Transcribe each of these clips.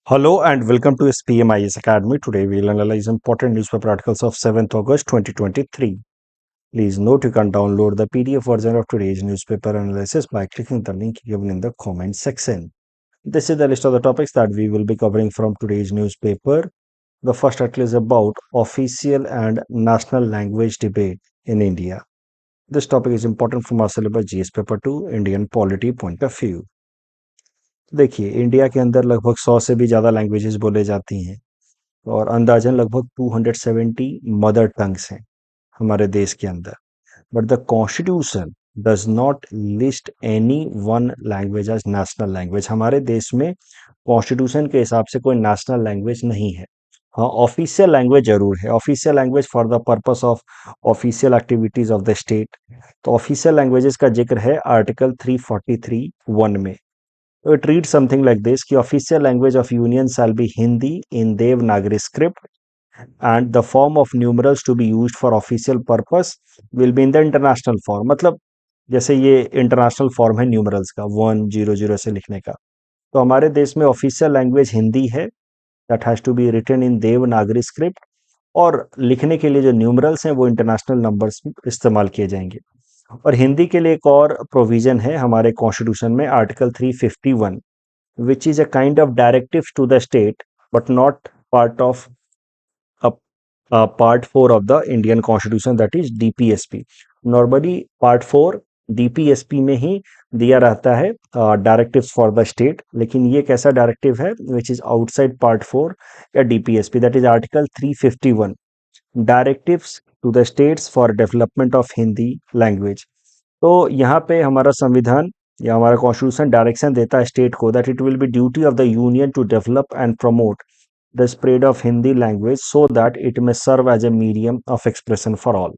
Hello and welcome to SPMIS Academy. Today we'll analyze important newspaper articles of 7th August 2023. Please note you can download the PDF version of today's newspaper analysis by clicking the link given in the comment section. This is the list of the topics that we will be covering from today's newspaper. The first article is about official and national language debate in India. This topic is important from our syllabus GS paper 2 Indian polity point of view. देखिए India के अंदर लगभग 100 से भी ज़्यादा languages बोले जाती हैं और अंदाजन लगभग 270 मदर टंग्स हैं हमारे देश के अंदर। But the constitution does not list any one language as national language. हमारे देश में कॉन्स्टिट्यूशन के हिसाब से कोई नेशनल लैंग्वेज नहीं है। हाँ, ऑफिशियल लैंग्वेज जरूर है, official language for the purpose of official activities of the state. तो ऑफिशियल लैंग्वेजेस का जिक्र है आर्टिकल 343(1) में। So it reads something like this कि official language of union shall be Hindi in Devanagari script and the form of numerals to be used for official purpose will be in the international form। मतलब जैसे ये international form है numerals का 100 से लिखने का, तो हमारे देश में ऑफिशियल लैंग्वेज हिंदी है, that has to be written in Devanagari script, और लिखने के लिए जो न्यूमरल्स हैं वो इंटरनेशनल नंबर्स इस्तेमाल किए जाएंगे। और हिंदी के लिए एक और प्रोविजन है हमारे कॉन्स्टिट्यूशन में article 351 which is a kind of directive to the state but not part of part 4 of the Indian constitution, that is DPSP। normally part 4 DPSP में ही दिया रहता है डायरेक्टिव्स फॉर द स्टेट, लेकिन ये कैसा डायरेक्टिव है which is outside part 4 या DPSP, that is article 351 directives to the states for development of Hindi language. तो यहाँ पे हमारा संविधान या हमारा कॉन्स्टिट्यूशन डायरेक्शन देता है स्टेट को that it will be duty of the union to develop and promote the spread of Hindi language so that it may serve as a medium of expression for all.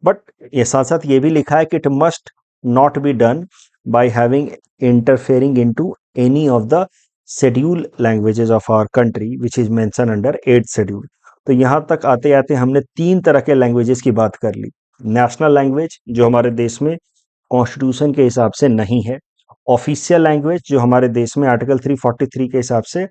But ये साथ साथ ये भी लिखा है कि it must not be done by having interfering into any of the schedule languages of our country which is mention under 8th schedule. तो यहाँ तक आते आते हमने 3 तरह के लैंग्वेजेस की बात कर ली। नेशनल लैंग्वेज जो हमारे देश में कॉन्स्टिट्यूशन के हिसाब से नहीं है, ऑफिशियल लैंग्वेज जो हमारे देश में आर्टिकल 343 के हिसाब से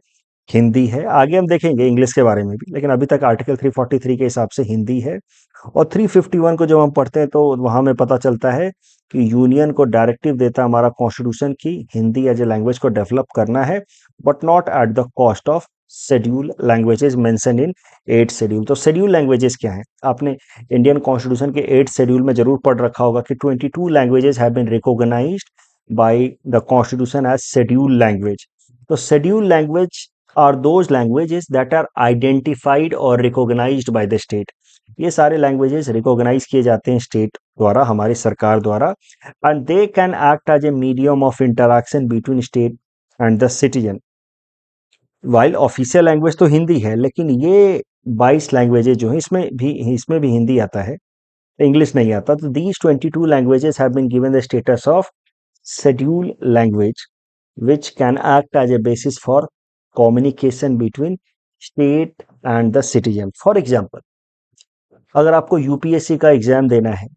हिंदी है, आगे हम देखेंगे इंग्लिश के बारे में भी, लेकिन अभी तक आर्टिकल 343 के हिसाब से हिंदी है। और 351 को जब हम पढ़ते हैं तो वहां में पता चलता है कि यूनियन को डायरेक्टिव देता है हमारा कॉन्स्टिट्यूशन की हिंदी एज ए लैंग्वेज को डेवलप करना है, but not at the cost of schedule languages mention in 8th schedule. तो शेड्यूल लैंग्वेजेस क्या है, आपने इंडियन कॉन्स्टिट्यूशन के 8th शेड्यूल में जरूर पढ़ रखा होगा कि 22 languages have been recognized by the constitution as schedule language. तो schedule language are those languages that are identified or recognized by the state. ये सारे लैंग्वेजेस रिकॉग्नाइज किए जाते हैं स्टेट द्वारा, हमारी सरकार द्वारा, and they can act as a medium of interaction between state and the citizen. While official language तो हिंदी है, लेकिन ये 22 लैंग्वेजेज जो है इसमें भी हिंदी आता है, इंग्लिश नहीं आता। तो these 22 languages have been given the status of schedule language which can act as a basis for communication between state and the citizen। For example, अगर आपको यूपीएससी का एग्जाम देना है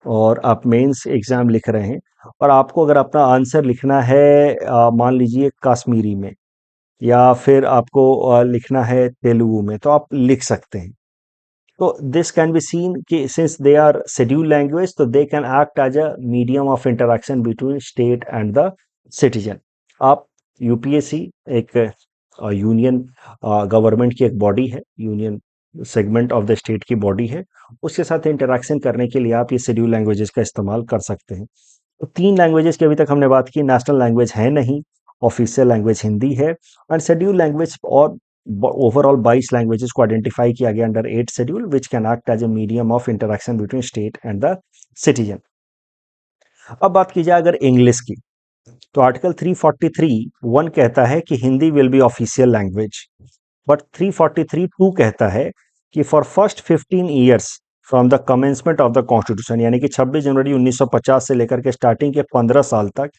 और आप मेंस एग्जाम लिख रहे हैं और आपको अगर अपना आंसर लिखना है मान लीजिए कश्मीरी में, या फिर आपको लिखना है तेलुगु में, तो आप लिख सकते हैं। तो दिस कैन बी सीन कि since they are schedule language तो they can act as a medium of interaction between state and the citizen. आप यूपीएससी एक यूनियन गवर्नमेंट की एक बॉडी है, union segment of the state की body है, उसके साथ इंटरेक्शन करने के लिए आप ये शेड्यूल लैंग्वेजेस का इस्तेमाल कर सकते हैं। तो 3 लैंग्वेजेस की अभी तक हमने बात की, नेशनल लैंग्वेज है नहीं, ऑफिशियल लैंग्वेज हिंदी है, एंड शेड्यूल लैंग्वेज और ओवरऑल 22 लैंग्वेजेस को आइडेंटिफाई किया गया under 8th schedule which can act as a medium of interaction between state and the citizen. अब बात की जाए अगर इंग्लिश की, तो आर्टिकल 343(1) कहता है कि Hindi will be official language, but 343(2) कहता है कि for first 15 years from the commencement of the constitution, यानी कि 26 जनवरी 1950 से लेकर के स्टार्टिंग के 15 साल तक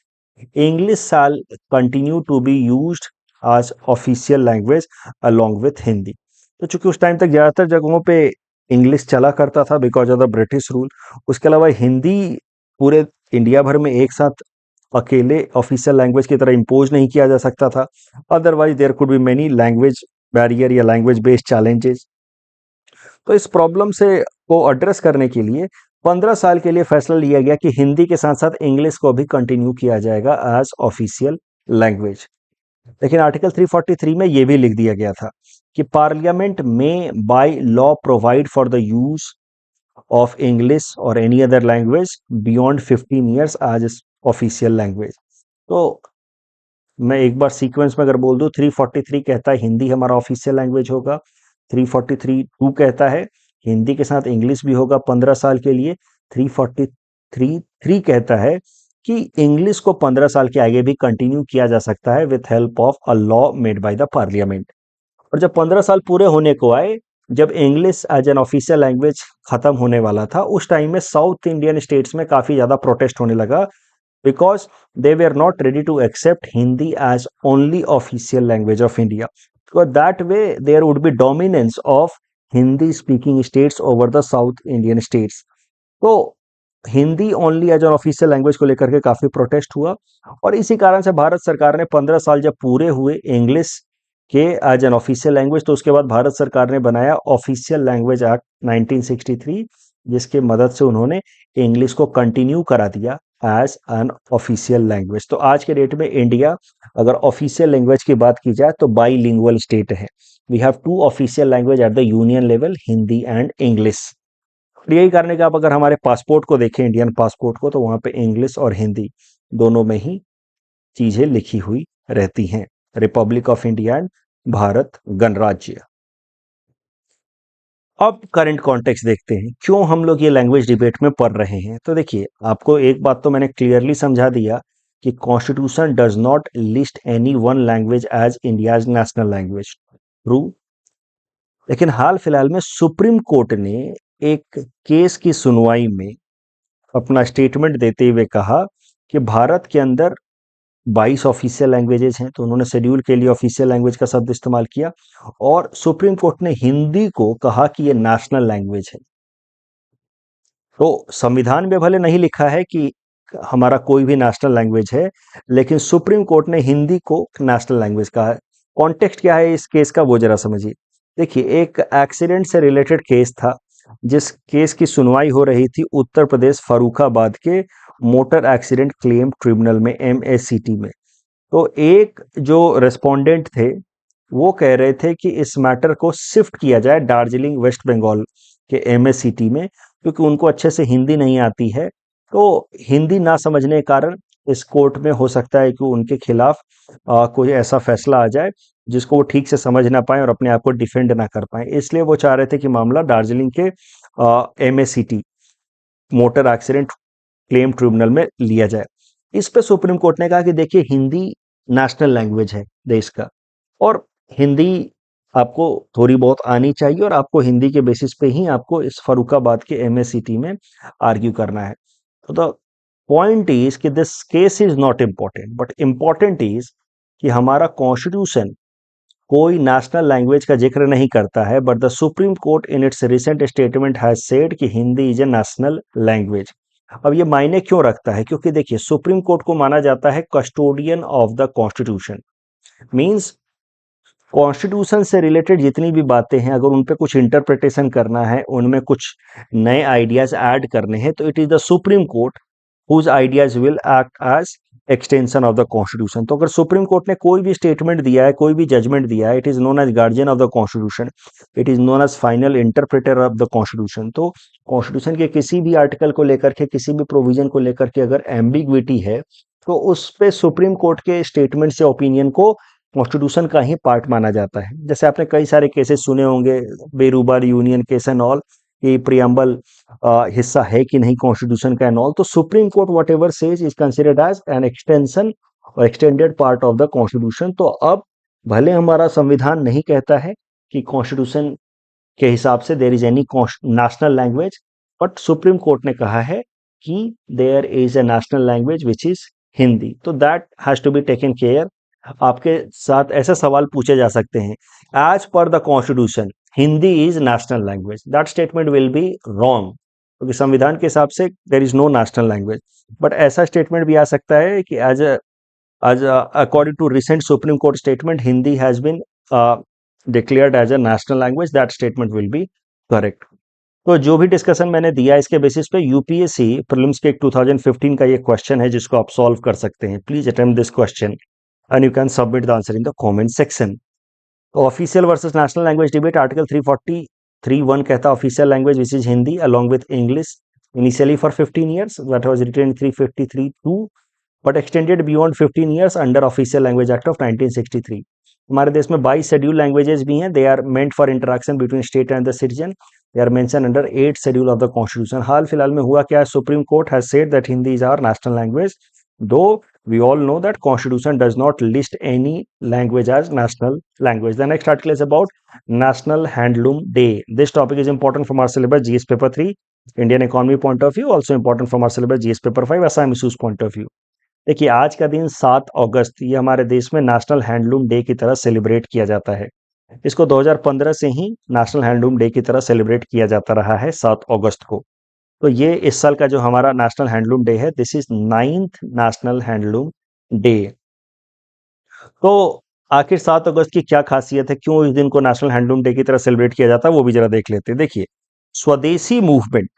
English shall continue to be used as official language along with Hindi. तो चूंकि उस टाइम तक ज़्यादातर जगहों पे इंग्लिश चला करता था because of the British rule, उसके अलावा हिंदी पूरे इंडिया भर में एक साथ अकेले ऑफिशियल लैंग्वेज की तरह इम्पोज नहीं किया जा सकता था। Otherwise there could be many language barrier या लैंग्वेज बेस्ड चैलेंजेस। तो इस प्रॉब्लम से को एड्रेस करने के लिए 15 साल के लिए फैसला लिया गया कि हिंदी के साथ साथ इंग्लिश को भी कंटिन्यू किया जाएगा एज ऑफिशियल लैंग्वेज। लेकिन आर्टिकल 343 में यह भी लिख दिया गया था कि पार्लियामेंट में by law provide for the use of English or any other language beyond 15 years as official language. तो मैं एक बार सीक्वेंस में अगर बोल दूं, 343 कहता है हिंदी हमारा ऑफिशियल लैंग्वेज होगा। 343(2) कहता है हिंदी के साथ इंग्लिश भी होगा 15 साल के लिए। 343(3) कहता है कि इंग्लिश को 15 साल के आगे भी कंटिन्यू किया जा सकता है with help of a law made by the parliament. और जब 15 साल पूरे होने को आए, जब English as an official language खत्म होने वाला था, उस टाइम में साउथ इंडियन स्टेट्स में काफी ज्यादा प्रोटेस्ट होने लगा because they were not ready to accept Hindi as only official language of India. So that way there would be dominance of Hindi speaking states over the South Indian states. तो Hindi only as an official language को लेकर के काफी protest हुआ और इसी कारण से भारत सरकार ने 15 साल जब पूरे हुए इंग्लिश के एज एन ऑफिशियल लैंग्वेज, तो उसके बाद भारत सरकार ने बनाया ऑफिशियल लैंग्वेज एक्ट 1963, जिसके मदद से उन्होंने इंग्लिश को कंटिन्यू करा दिया एज एन ऑफिशियल लैंग्वेज। तो आज के डेट में इंडिया अगर ऑफिशियल लैंग्वेज की बात की जाए तो बाईलिंगुअल स्टेट है। We have two official language at the union level, Hindi and English. यही कारण है कि आप अगर हमारे पासपोर्ट को देखें, इंडियन पासपोर्ट को, तो वहां पे इंग्लिश और हिंदी दोनों में ही चीजें लिखी हुई रहती हैं। Republic of India and Bharat गणराज्य। अब करंट कॉन्टेक्स्ट देखते हैं, क्यों हम लोग ये लैंग्वेज डिबेट में पढ़ रहे हैं। तो देखिए, आपको एक बात तो मैंने क्लियरली समझा दिया कि constitution does not list any one language as India's national language. True. लेकिन हाल फिलहाल में सुप्रीम कोर्ट ने एक केस की सुनवाई में अपना स्टेटमेंट देते हुए कहा कि भारत के अंदर 22 ऑफिशियल लैंग्वेजेस हैं, तो उन्होंने शेड्यूल के लिए ऑफिशियल लैंग्वेज का शब्द इस्तेमाल किया और सुप्रीम कोर्ट ने हिंदी को कहा कि ये नेशनल लैंग्वेज है। तो संविधान में भले नहीं लिखा है कि हमारा कोई भी नेशनल लैंग्वेज है, लेकिन सुप्रीम कोर्ट ने हिंदी को नेशनल लैंग्वेज कहा है। कॉन्टेक्स्ट क्या है इस केस का, वो जरा समझिए। देखिए, एक एक्सीडेंट से रिलेटेड केस था, जिस केस की सुनवाई हो रही थी उत्तर प्रदेश फर्रुखाबाद के मोटर एक्सीडेंट क्लेम ट्रिब्यूनल में, MACT में। तो एक जो रेस्पोंडेंट थे वो कह रहे थे कि इस मैटर को शिफ्ट किया जाए दार्जिलिंग वेस्ट बंगाल के MACT में, क्योंकि उनको अच्छे से हिंदी नहीं आती है। तो हिंदी ना समझने के कारण इस कोर्ट में हो सकता है कि उनके खिलाफ कोई ऐसा फैसला आ जाए जिसको वो ठीक से समझ ना पाए और अपने आप को डिफेंड ना कर पाए। इसलिए वो चाह रहे थे कि मामला दार्जिलिंग के MACT motor accident claim tribunal में लिया जाए। इस पे सुप्रीम कोर्ट ने कहा कि देखिए, हिंदी नेशनल लैंग्वेज है देश का और हिंदी आपको थोड़ी बहुत आनी चाहिए और आपको हिंदी के बेसिस पे ही आपको इस फर्रुखाबाद के MACT में आर्ग्यू करना है। तो द पॉइंट इज कि this case is not important, but important is कि हमारा कॉन्स्टिट्यूशन कोई नेशनल लैंग्वेज का जिक्र नहीं करता है, but the supreme court in its recent statement has said कि Hindi is a national language. अब ये मायने क्यों रखता है, क्योंकि देखिए, सुप्रीम कोर्ट को माना जाता है custodian of the constitution. Means constitution से रिलेटेड जितनी भी बातें हैं, अगर उन पे कुछ इंटरप्रिटेशन करना है, उनमें कुछ नए आइडियाज ऐड करने हैं, तो it is the supreme court whose ideas will act as extension of the constitution. तो अगर सुप्रीम कोर्ट ने कोई भी स्टेटमेंट दिया है, कोई भी जजमेंट दिया है, it is known as guardian of the constitution, it is known as final interpreter of the constitution. तो कॉन्स्टिट्यूशन के किसी भी आर्टिकल को लेकर के, किसी भी प्रोविजन को लेकर के अगर एम्बिग्विटी है, तो उस पे सुप्रीम कोर्ट के स्टेटमेंट से ओपिनियन को कॉन्स्टिट्यूशन का ही पार्ट माना जाता है। जैसे आपने कई सारे केसेस सुने होंगे, Berubari union case and all, ये प्रियम्बल हिस्सा है कि नहीं कॉन्स्टिट्यूशन का एंड ऑल। तो supreme court whatever says is considered as an extension or extended part of the constitution. तो अब भले हमारा संविधान नहीं कहता है कि कॉन्स्टिट्यूशन के हिसाब से there is any national language, but supreme court ने कहा है कि there is a national language which is Hindi. तो that has to be taken care. आपके साथ ऐसे सवाल पूछे जा सकते हैं, as per the constitution Hindi is national language, that statement will be wrong. क्योंकि संविधान के हिसाब से there is no national language. But ऐसा स्टेटमेंट भी आ सकता है कि as according to recent supreme court statement, Hindi has been declared as a national language, that statement will be correct. तो जो भी डिस्कशन मैंने दिया इसके बेसिस पे यूपीएससी प्रीलिम्स के एक 2015 का ये क्वेश्चन है जिसको आप सॉल्व कर सकते हैं। Please attempt this question and you can submit the answer in the comment section. Official versus national language debate, article 343(1) कहता है official language which is Hindi along with English initially for 15 years, that was written in 353(2) but extended beyond 15 years under official language act of 1963। हमारे देश में 22 schedule languages भी हैं। They are meant for interaction between state and the citizen. They are mention under 8 schedule of the constitution. हाल फिलहाल में हुआ क्या है, supreme court has said that Hindi is our national language, though we all know that constitution does not list any language as national language. The next article is about National Handloom Day. This topic is important from our syllabus GS paper 3, Indian economy point of view, also important from our syllabus GS paper 5, Assam issues point of view. देखिए आज का दिन 7 अगस्त, ये हमारे देश में national handloom day की तरह सेलिब्रेट किया जाता है। इसको 2015 से ही नेशनल हैंडलूम डे की तरह सेलिब्रेट किया जाता रहा है 7 अगस्त को। तो ये इस साल का जो हमारा नेशनल हैंडलूम डे है, this is 9th national handloom day. तो आखिर 7 अगस्त की क्या खासियत है, क्यों इस दिन को नेशनल हैंडलूम डे की तरह सेलिब्रेट किया जाता है, वो भी जरा देख लेते हैं। देखिए, स्वदेशी मूवमेंट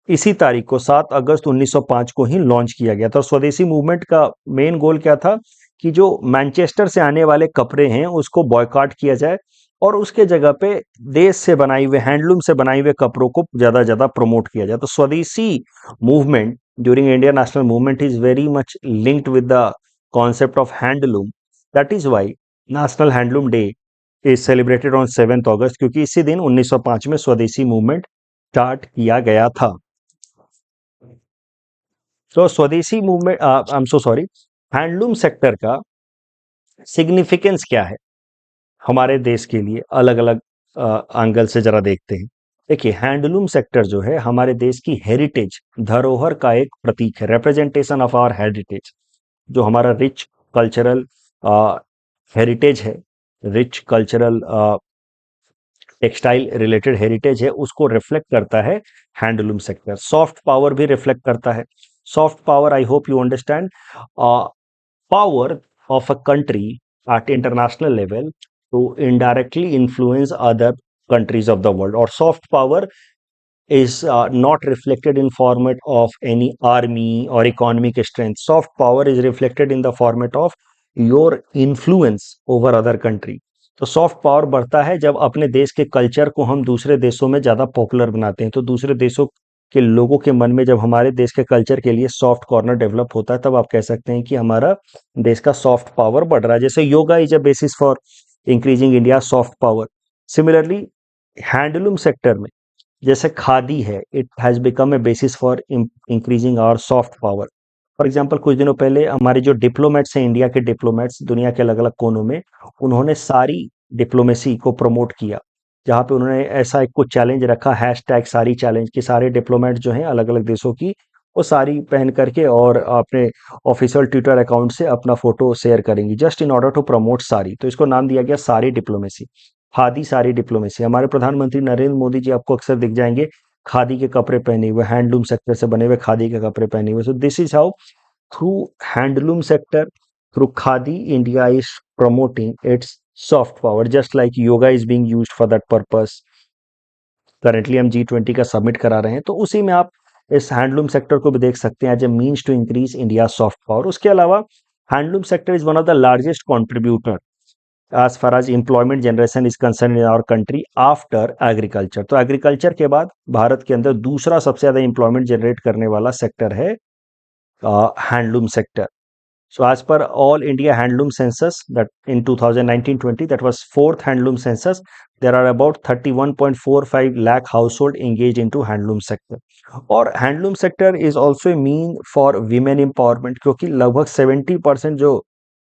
इसी तारीख को 7 अगस्त 1905 को ही लॉन्च किया गया था। और स्वदेशी मूवमेंट का मेन गोल क्या था कि जो मैनचेस्टर से आने वाले कपड़े हैं उसको बॉयकॉट किया जाए और उसके जगह पे देश से बनाए हुए, हैंडलूम से बनाए हुए कपड़ों को ज्यादा प्रमोट किया जाए। तो Swadeshi movement during Indian national movement is very much linked with the concept of handloom. That is why national handloom day is celebrated on 7th August, क्योंकि इसी दिन 1905 में स्वदेशी मूवमेंट स्टार्ट किया गया था। तो Swadeshi movement, I am so sorry, handloom sector का सिग्निफिकेंस क्या है हमारे देश के लिए, अलग अलग एंगल से जरा देखते हैं। देखिए, हैंडलूम सेक्टर जो है हमारे देश की हेरिटेज, धरोहर का एक प्रतीक है, रिप्रेजेंटेशन ऑफ आवर हेरिटेज। जो हमारा रिच कल्चरल हेरिटेज है, rich cultural textile related heritage है, उसको रिफ्लेक्ट करता है हैंडलूम सेक्टर। सॉफ्ट पावर भी रिफ्लेक्ट करता है। Soft power, I hope you understand, power of a country at international level to indirectly influence other countries of the world. Or soft power is not reflected in format of any army or economic strength. Soft power is reflected in the format of your influence over other country. तो soft power बढ़ता है जब अपने देश के culture को हम दूसरे देशों में ज़्यादा पॉपुलर बनाते हैं। तो दूसरे देशों के लोगों के मन में जब हमारे देश के कल्चर के लिए सॉफ्ट कॉर्नर डेवलप होता है, तब आप कह सकते हैं कि हमारा देश का सॉफ्ट पावर बढ़ रहा है। जैसे yoga is a basis for increasing India soft power. Similarly handloom sector में जैसे खादी है, it has become a basis for increasing our soft power. For example, कुछ दिनों पहले हमारे जो डिप्लोमेट्स हैं, इंडिया के डिप्लोमेट्स दुनिया के अलग अलग कोनों में, उन्होंने सारी डिप्लोमेसी को प्रमोट किया, जहाँ पे उन्होंने ऐसा एक कुछ चैलेंज रखा, हैशटैग सारी चैलेंज, कि सारे डिप्लोमेट जो हैं अलग अलग देशों की, वो साड़ी पहन करके और अपने ऑफिशियल ट्विटर अकाउंट से अपना फोटो शेयर करेंगी just in order to promote sari. तो इसको नाम दिया गया सारी डिप्लोमेसी, खादी सारी डिप्लोमेसी। हमारे प्रधानमंत्री नरेंद्र मोदी जी आपको अक्सर दिख जाएंगे खादी के कपड़े पहने हुए, हैंडलूम सेक्टर से बने हुए खादी के कपड़े पहने हुए। So this is how through handloom sector, through khadi, India is promoting its soft power, just like yoga is being used for that purpose. Currently हम G20 का सबमिट करा रहे हैं, तो उसी में आप इस हैंडलूम सेक्टर को भी देख सकते हैं as a means to increase India soft power. उसके अलावा handloom sector is one of the largest contributor as far as employment generation is concern in our country after agriculture. तो एग्रीकल्चर के बाद भारत के अंदर दूसरा सबसे ज्यादा एम्प्लॉयमेंट जनरेट करने वाला सेक्टर है handloom sector. So as per All India Handloom Census that in 2019-20, that was fourth handloom census, there are about 31.45 lakh household engaged into handloom sector. और handloom sector is also a mean for women empowerment, क्योंकि लगभग 70% जो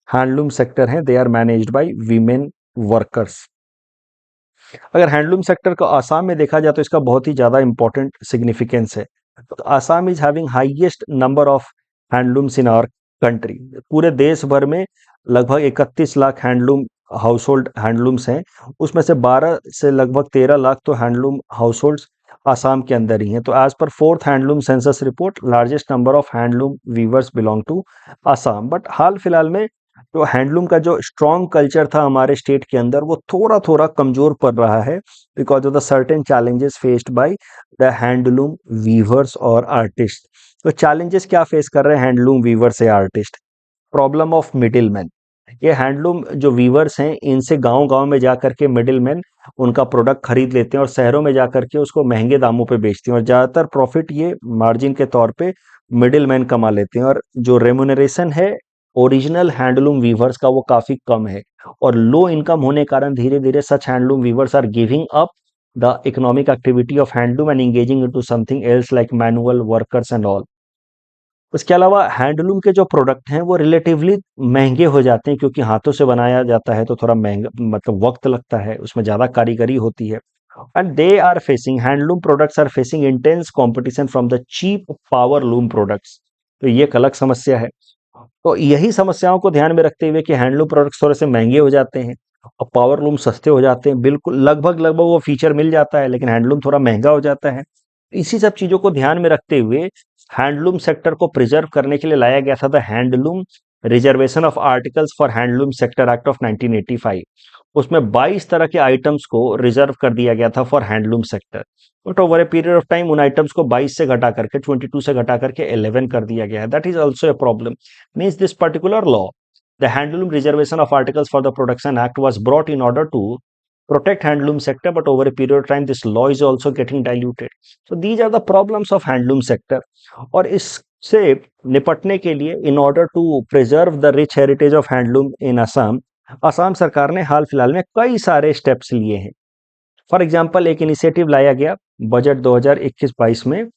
handloom sector हैं they are managed by women workers. अगर handloom sector को आसाम में देखा जाए तो इसका बहुत ही ज़्यादा इंपॉर्टेंट सिग्निफिकेंस है। तो Assam is having highest number of handlooms in our country. पूरे देश भर में लगभग 31 lakh handloom house hold handlooms हैं, उसमें से 12 से लगभग 13 लाख तो हैंडलूम हाउस होल्ड्स आसाम के अंदर ही है। तो as per fourth handloom census report, largest number of handloom weavers belong to Assam. But हाल फिलहाल में तो हैंडलूम का जो स्ट्रॉन्ग कल्चर था हमारे स्टेट के अंदर वो थोड़ा थोड़ा कमजोर पड़ रहा है, because of the certain challenges faced by the handloom weavers और आर्टिस्ट। तो चैलेंजेस क्या फेस कर रहे हैं हैंडलूम वीवर्स या artist? Problem of middle man. ये हैंडलूम जो वीवर्स हैं इनसे गांव गांव में जा करके मिडिल मैन उनका प्रोडक्ट खरीद लेते हैं और शहरों में जा करके उसको महंगे दामों पे बेचते हैं, और ज़्यादातर प्रॉफिट ये मार्जिन के तौर पे मिडिल मैन कमा लेते हैं। और जो रेमुनरेशन है ओरिजिनल हैंडलूम वीवर्स का वो काफ़ी कम है, और लो इनकम होने के कारण धीरे धीरे such handloom weavers are giving up the economic activity of handloom and engaging into something else like manual workers and all. उसके अलावा हैंडलूम के जो प्रोडक्ट हैं वो रिलेटिवली महंगे हो जाते हैं, क्योंकि हाथों से बनाया जाता है तो थोड़ा महंगा, मतलब वक्त लगता है, उसमें ज़्यादा कारीगरी होती है। And they are facing, handloom products are facing intense competition from the cheap power loom products. तो ये एक अलग समस्या है। तो यही समस्याओं को ध्यान में रखते हुए कि हैंडलूम प्रोडक्ट्स थोड़े से महंगे हो जाते हैं और पावर लूम सस्ते हो जाते हैं, बिल्कुल लगभग लगभग वो फीचर मिल जाता है, लेकिन हैंडलूम थोड़ा महंगा हो जाता है। इसी सब चीजों को ध्यान में रखते हुए हैंडलूम सेक्टर को प्रिजर्व करने के लिए लाया गया था the handloom reservation of articles for handloom sector act of 1985। उसमें 22 तरह के आइटम्स को रिजर्व कर दिया गया था for handloom sector, but over a period of time उन आइटम्स को 22 से घटा करके 22 से घटा करके 11 कर दिया गया है। That is also a problem. Means this particular law, the handloom reservation of articles for the production act was brought in order to protect handloom sector, but over a period of time this law is also getting diluted. So these are the problems of handloom sector। और इससे निपटने के लिए in order to preserve the rich heritage of handloom in Assam, Assam सरकार ने हाल फिलहाल में कई सारे स्टेप्स लिए हैं। फॉर एग्जाम्पल एक इनिशिएटिव लाया गया बजट 2021-22 में,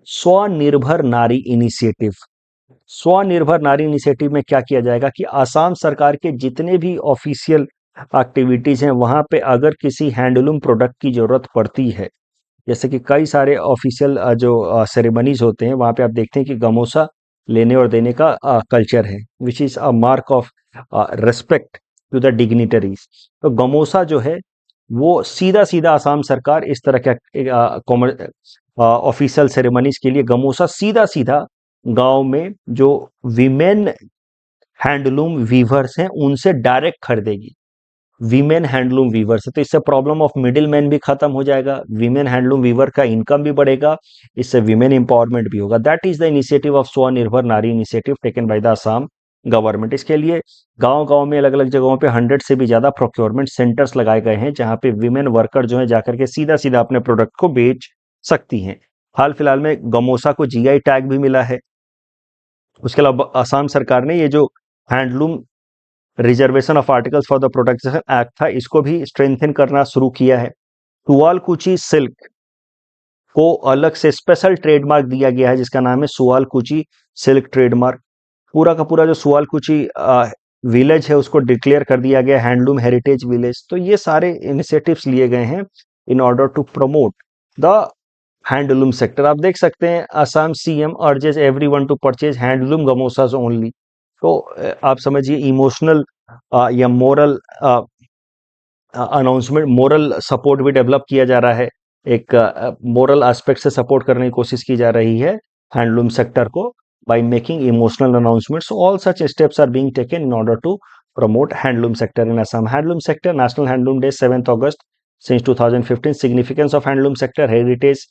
स्वनिर्भर नारी इनिशिएटिव। स्वनिर्भर नारी इनिशिएटिव में क्या किया जाएगा कि आसाम सरकार के जितने भी ऑफिशियल एक्टिविटीज हैं वहां पे अगर किसी हैंडलूम प्रोडक्ट की जरूरत पड़ती है, जैसे कि कई सारे ऑफिशियल जो सेरेमनीज होते हैं वहां पे आप देखते हैं कि गमोसा लेने और देने का कल्चर है, which is a mark of respect to the dignitaries. तो गमोसा जो है वो सीधा सीधा आसाम सरकार इस तरह के ऑफिशियल सेरेमनीज के लिए गमोसा सीधा सीधा गांव में जो विमेन हैंडलूम वीवर्स हैं उनसे डायरेक्ट खरीदेगी। वीमेन हैंडलूम वीवर्स है तो इससे प्रॉब्लम ऑफ मिडिल मैन भी खत्म हो जाएगा, वीमेन हैंडलूम वीवर का इनकम भी बढ़ेगा, इससे वीमेन एम्पावरमेंट भी होगा। That is the initiative of Swanirbhar Nari initiative taken by the Assam government. इसके लिए गांव गांव में अलग अलग जगहों पे 100 से भी ज्यादा प्रोक्योरमेंट सेंटर्स लगाए गए हैं, जहां पे विमेन वर्कर जो है जाकर के सीधा सीधा अपने प्रोडक्ट को बेच सकती हैं। हाल फिलहाल में गमोसा को जीआई टैग भी मिला है। उसके अलावा असम सरकार ने ये जो handloom reservation of articles for the protection act था इसको भी स्ट्रेंथन करना शुरू किया है। सुआलकुची सिल्क को अलग से स्पेशल ट्रेडमार्क दिया गया है जिसका नाम है सुआलकुची सिल्क ट्रेडमार्क। पूरा का पूरा जो सुआलकुची विलेज है उसको डिक्लेयर कर दिया गया हैंडलूम हेरिटेज विलेज। तो ये सारे इनिशिएटिव्स लिए गए हैं in order to promote the handloom sector. आप देख सकते हैं Assam CM urges everyone to purchase handloom gamosas only. तो आप समझिए इमोशनल या मोरल अनाउंसमेंट, मोरल सपोर्ट भी डेवलप किया जा रहा है। एक मोरल एस्पेक्ट से सपोर्ट करने की कोशिश की जा रही है हैंडलूम सेक्टर को by making emotional announcements. So all such steps are being taken in order to promote handloom sector in Assam. Handloom sector, National Handloom Day 7th August since 2015। significance of handloom sector, heritage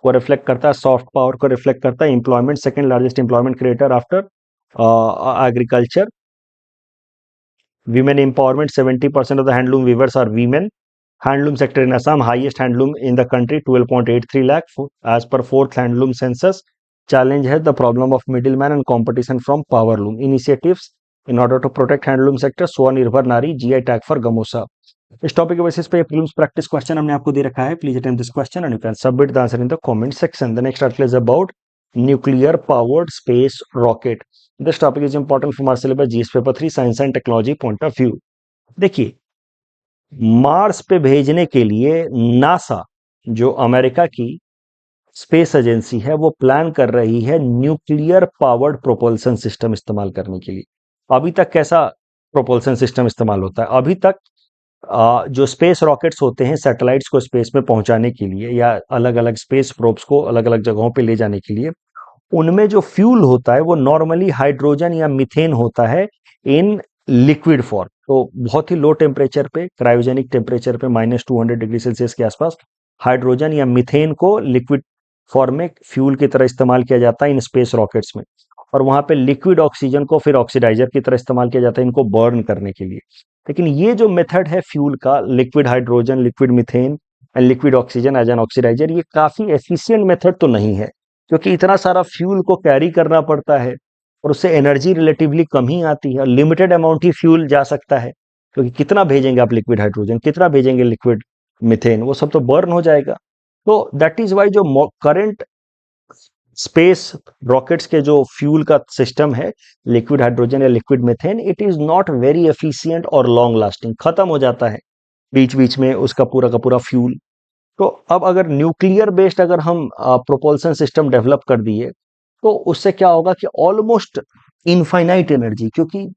को reflect करता है, soft power को reflect करता है, employment second largest employment creator after agriculture, women empowerment, 70% of the handloom weavers are women। handloom sector in Assam, highest handloom in the country, 12.83 lakh as per fourth handloom census। challenge है the problem of middleman and competition from power loom। initiatives in order to protect handloom sector, स्वनिर्भर नारी, GI tag for gamosa। इस topic के basis पे prelims practice question हमने आपको दे रखा है। Please attempt this question and you can submit the answer in the comment section. The next article is about nuclear powered space rocket. This topic is important for our syllabus GS paper 3 science and technology point of view. देखिए, Mars पे भेजने के लिए NASA जो America की space agency है वो plan कर रही है न्यूक्लियर पावर्ड प्रोपल्सन सिस्टम इस्तेमाल करने के लिए। अभी तक कैसा प्रोपल्सन सिस्टम इस्तेमाल होता है? अभी तक जो स्पेस रॉकेट्स होते हैं सैटेलाइट्स को स्पेस में पहुंचाने के लिए या अलग अलग स्पेस प्रोब्स को अलग अलग जगहों पे ले जाने के लिए, उनमें जो फ्यूल होता है वो नॉर्मली हाइड्रोजन या मीथेन होता है इन लिक्विड फॉर्म। तो बहुत ही लो टेम्परेचर पे, क्रायोजेनिक टेम्परेचर पे -200 डिग्री सेल्सियस के आसपास हाइड्रोजन या मीथेन को लिक्विड फॉर्म में फ्यूल की तरह इस्तेमाल किया जाता है इन स्पेस रॉकेट्स में। और वहां पे लिक्विड ऑक्सीजन को फिर ऑक्सीडाइजर की तरह इस्तेमाल किया जाता है इनको बर्न करने के लिए। लेकिन ये जो मेथड है फ्यूल का, liquid hydrogen, liquid methane and liquid oxygen as an oxidizer, ये काफी एफिशिएंट मेथड तो नहीं है, क्योंकि इतना सारा फ्यूल को कैरी करना पड़ता है और उससे एनर्जी रिलेटिवली कम ही आती है। लिमिटेड अमाउंट ही फ्यूल जा सकता है, क्योंकि कितना भेजेंगे आप लिक्विड हाइड्रोजन, कितना भेजेंगे लिक्विड मीथेन, वो सब तो बर्न हो जाएगा। तो दैट इज वाई जो करंट स्पेस रॉकेट्स के जो फ्यूल का सिस्टम है, लिक्विड हाइड्रोजन या liquid methane, it is not very efficient और लॉन्ग लास्टिंग, खत्म हो जाता है बीच बीच में उसका पूरा का पूरा फ्यूल। तो अब अगर न्यूक्लियर बेस्ड अगर हम प्रोपल्सन सिस्टम डेवलप कर दिए, तो उससे क्या होगा कि ऑलमोस्ट इनफाइनाइट एनर्जी, क्योंकि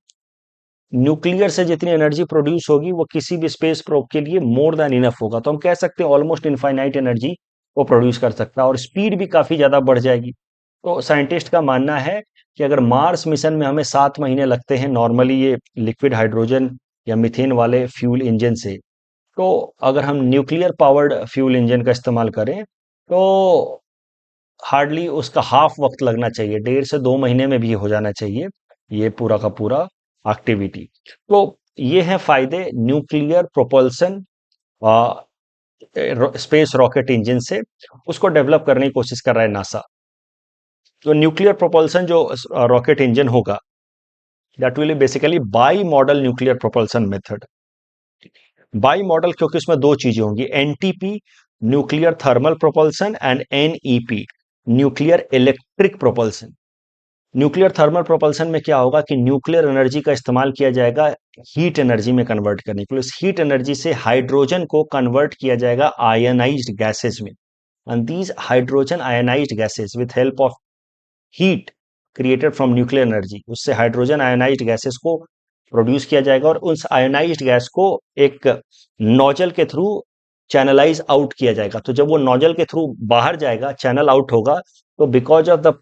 न्यूक्लियर से जितनी एनर्जी प्रोड्यूस होगी वो किसी भी स्पेस प्रोब के लिए मोर देन इनफ होगा। तो हम कह सकते हैं ऑलमोस्ट इनफाइनाइट एनर्जी वो प्रोड्यूस कर सकता है और स्पीड भी काफी ज्यादा बढ़ जाएगी। तो साइंटिस्ट का मानना है कि अगर मार्स मिशन में हमें 7 महीने लगते हैं नॉर्मली ये लिक्विड हाइड्रोजन या मीथेन वाले फ्यूल इंजन से, तो अगर हम न्यूक्लियर पावर्ड फ्यूल इंजन का इस्तेमाल करें तो हार्डली उसका हाफ वक्त लगना चाहिए, 1.5 से 2 महीने में भी हो जाना चाहिए ये पूरा का पूरा एक्टिविटी। तो ये है फायदे nuclear propulsion space rocket engine से, उसको डेवलप करने की कोशिश कर रहा है नासा। तो न्यूक्लियर प्रोपल्सन जो रॉकेट इंजन होगा, that will basically by model nuclear propulsion method. By model क्योंकि उसमें दो चीजें होंगी, NTP nuclear thermal propulsion and NEP nuclear electric propulsion. Nuclear thermal propulsion में क्या होगा कि न्यूक्लियर एनर्जी का इस्तेमाल किया जाएगा हीट एनर्जी में कन्वर्ट करने के लिए। उस हीट एनर्जी से हाइड्रोजन को कन्वर्ट किया जाएगा आयनाइज्ड गैसेस में, and these hydrogen ionised gases with help of heat created from nuclear energy, उससे हाइड्रोजन आयनाइज्ड गैसेस को प्रोड्यूस किया जाएगा और उस आयनाइज्ड गैस को एक नोजल के थ्रू चैनलाइज आउट किया जाएगा। तो जब वो नोजल के थ्रू बाहर जाएगा, चैनल आउट होगा, तो because of the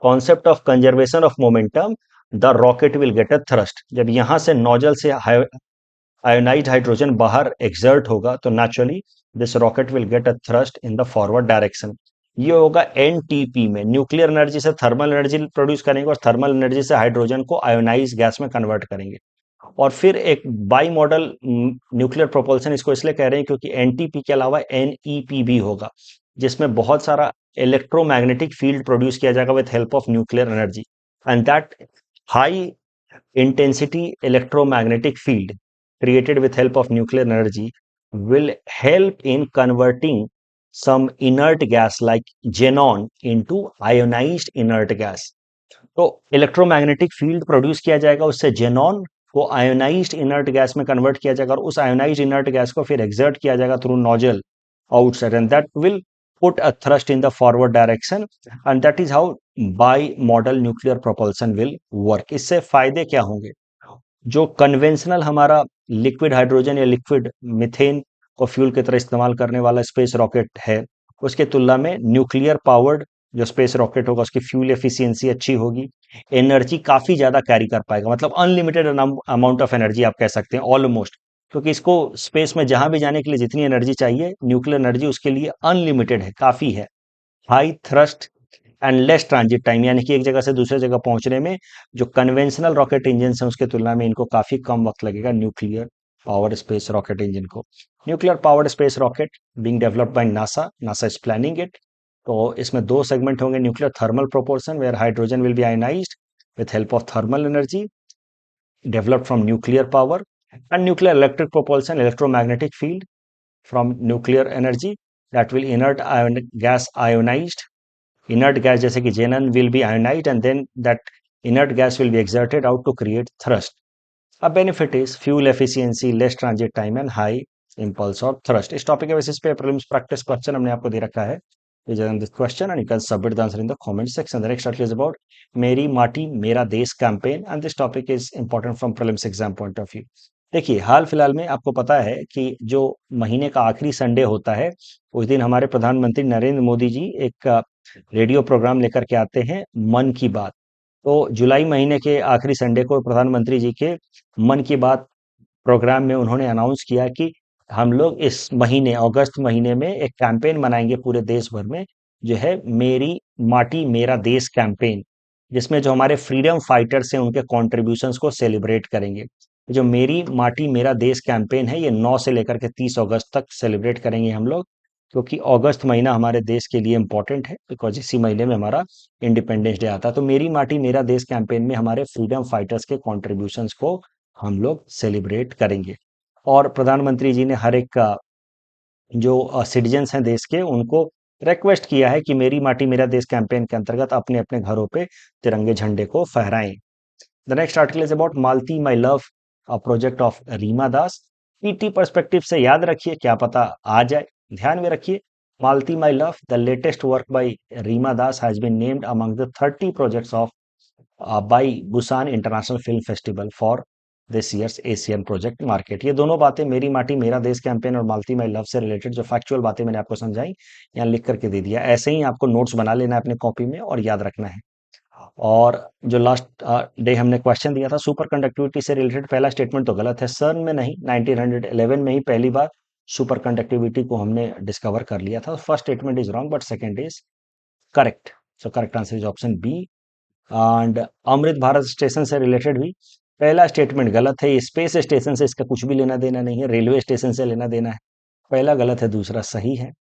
concept of conservation of momentum the rocket will get a thrust. जब यहां से नोजल से आयोनाइज्ड हाइड्रोजन बाहर एक्सर्ट होगा तो naturally this rocket will get a thrust in the forward direction. ये होगा एनटीपी में, न्यूक्लियर एनर्जी से थर्मल एनर्जी प्रोड्यूस करेंगे और थर्मल एनर्जी से हाइड्रोजन को आयोनाइज गैस में कन्वर्ट करेंगे। और फिर एक बाई मॉडल न्यूक्लियर प्रोपल्सन इसको इसलिए कह रहे हैं क्योंकि एनटीपी के अलावा एनईपी भी होगा, जिसमें बहुत सारा इलेक्ट्रोमैग्नेटिक फील्ड प्रोड्यूस किया जाएगा with help of nuclear energy, and that high intensity electromagnetic field created with help of nuclear energy will help in converting some inert gas like xenon into ionized inert gas। तो electromagnetic field produce किया जाएगा, उससे xenon को ionised inert gas में convert किया जाएगा और उस आयोनाइज्ड इनर्ट गैस को फिर एक्सर्ट किया जाएगा through nozzle outside, and that will put a thrust in the forward direction, and that is how by model nuclear propulsion will work. इससे फायदे क्या होंगे? जो कन्वेंशनल हमारा लिक्विड हाइड्रोजन या लिक्विड मिथेन को फ्यूल की तरह इस्तेमाल करने वाला स्पेस रॉकेट है, उसके तुलना में न्यूक्लियर पावर्ड जो स्पेस रॉकेट होगा उसकी फ्यूल एफिशिएंसी अच्छी होगी, एनर्जी काफी ज्यादा कैरी कर पाएगा, मतलब अनलिमिटेड अमाउंट ऑफ एनर्जी आप कह सकते हैं ऑलमोस्ट, क्योंकि इसको स्पेस में जहां भी जाने के लिए जितनी एनर्जी चाहिए न्यूक्लियर एनर्जी उसके लिए अनलिमिटेड है, काफी है। High thrust and less transit time, यानी कि एक जगह से दूसरे जगह पहुंचने में जो कन्वेंशनल रॉकेट इंजन है उसके तुलना में इनको काफी कम वक्त लगेगा nuclear power space rocket engine को। Nuclear powered space rocket being developed by NASA, NASA is planning it. तो इसमें दो सेगमेंट होंगे, nuclear thermal proportion where hydrogen will be ionized with help of thermal energy developed from nuclear power, and nuclear electric propulsion electromagnetic field from nuclear energy that will gas ionized inert gas जैसे कि xenon will be ionized and then that inert gas will be exerted out to create thrust. A benefit is fuel efficiency, less transit time and high impulse or thrust। इस topic के basis पे prelims practice question हमने आपको दे रखा है। this question and you can submit the answer in the comment section। The next article is about Meri Mati Mera Desh campaign and this topic is important from prelims exam point of view। देखिए, हाल फिलहाल में आपको पता है कि जो महीने का आखिरी संडे होता है, उस दिन हमारे प्रधानमंत्री नरेंद्र मोदी जी एक रेडियो प्रोग्राम लेकर के आते हैं, मन की बात। तो जुलाई महीने के आखिरी संडे को प्रधानमंत्री जी के मन की बात प्रोग्राम में उन्होंने अनाउंस किया कि हम लोग इस महीने अगस्त महीने में एक कैंपेन मनाएंगे पूरे देश भर में, जो है मेरी माटी मेरा देश कैंपेन, जिसमें जो हमारे फ्रीडम फाइटर्स हैं उनके कॉन्ट्रीब्यूशंस को सेलिब्रेट करेंगे। जो मेरी माटी मेरा देश कैंपेन है, ये 9 से लेकर के 30 अगस्त तक सेलिब्रेट करेंगे हम लोग, क्योंकि अगस्त महीना हमारे देश के लिए इम्पोर्टेंट है, बिकॉज इसी महीने में हमारा इंडिपेंडेंस डे आता है। तो मेरी माटी मेरा देश कैंपेन में हमारे फ्रीडम फाइटर्स के कॉन्ट्रीब्यूशंस को हम लोग सेलिब्रेट करेंगे। और प्रधानमंत्री जी ने हर एक का जो सिटीजन्स हैं देश के, उनको रिक्वेस्ट किया है कि मेरी माटी मेरा देश कैंपेन के अंतर्गत अपने अपने घरों पे तिरंगे झंडे को फहराएं। The next article is about Malati my love, a project of Rima Das. PT perspective से याद रखिए, क्या पता आ जाए। ध्यान में रखिए, Malati my love, the latest work by Rima Das has been named among the 30 projects of by Busan international film festival for this year's Asian project market. ये दोनों बातें, मेरी माटी मेरा देश कैंपेन और मालती माई लव से रिलेटेड जो फैक्चुअल बातें मैंने आपको समझाई, यहाँ लिख करके दे दिया। ऐसे ही आपको नोट्स बना लेना है अपने कॉपी में और याद रखना है। और जो लास्ट डे हमने क्वेश्चन दिया था सुपर कंडक्टिविटी से रिलेटेड, पहला स्टेटमेंट तो गलत है। सर्न में नहीं, 1911 में ही पहली बार सुपर कंडक्टिविटी को हमने डिस्कवर कर लिया था। First statement is wrong but second is correct. So correct answer is option B. And Amrit Bharat station से रिलेटेड भी पहला स्टेटमेंट गलत है। ये स्पेस स्टेशन से इसका कुछ भी लेना देना नहीं है, रेलवे स्टेशन से लेना देना है। पहला गलत है, दूसरा सही है।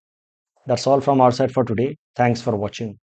That's all from our side for today. Thanks for watching.